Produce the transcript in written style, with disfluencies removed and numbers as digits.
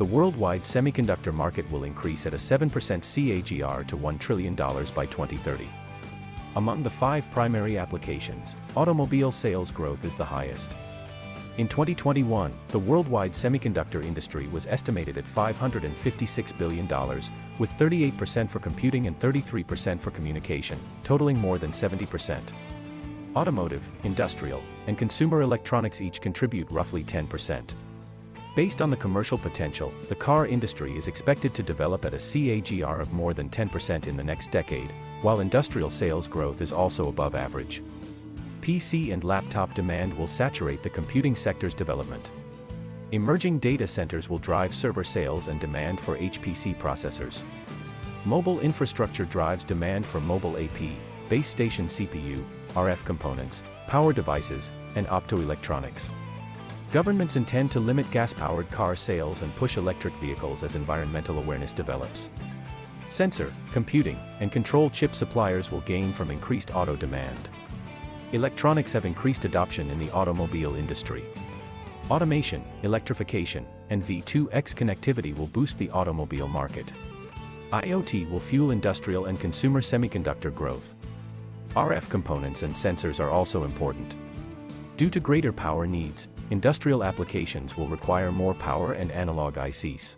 The worldwide semiconductor market will increase at a 7% CAGR to $1 trillion by 2030. Among the 5 primary applications, automobile sales growth is the highest. In 2021, the worldwide semiconductor industry was estimated at $556 billion, with 38% for computing and 33% for communication, totaling more than 70%. Automotive, industrial, and consumer electronics each contribute roughly 10%. Based on the commercial potential, the car industry is expected to develop at a CAGR of more than 10% in the next decade, while industrial sales growth is also above average. PC and laptop demand will saturate the computing sector's development. Emerging data centers will drive server sales and demand for HPC processors. Mobile infrastructure drives demand for mobile AP, base station CPU, RF components, power devices, and optoelectronics. Governments intend to limit gas-powered car sales and push electric vehicles as environmental awareness develops. Sensor, computing, and control chip suppliers will gain from increased auto demand. Electronics have increased adoption in the automobile industry. Automation, electrification, and V2X connectivity will boost the automobile market. IoT will fuel industrial and consumer semiconductor growth. RF components and sensors are also important. Due to greater power needs, industrial applications will require more power and analog ICs.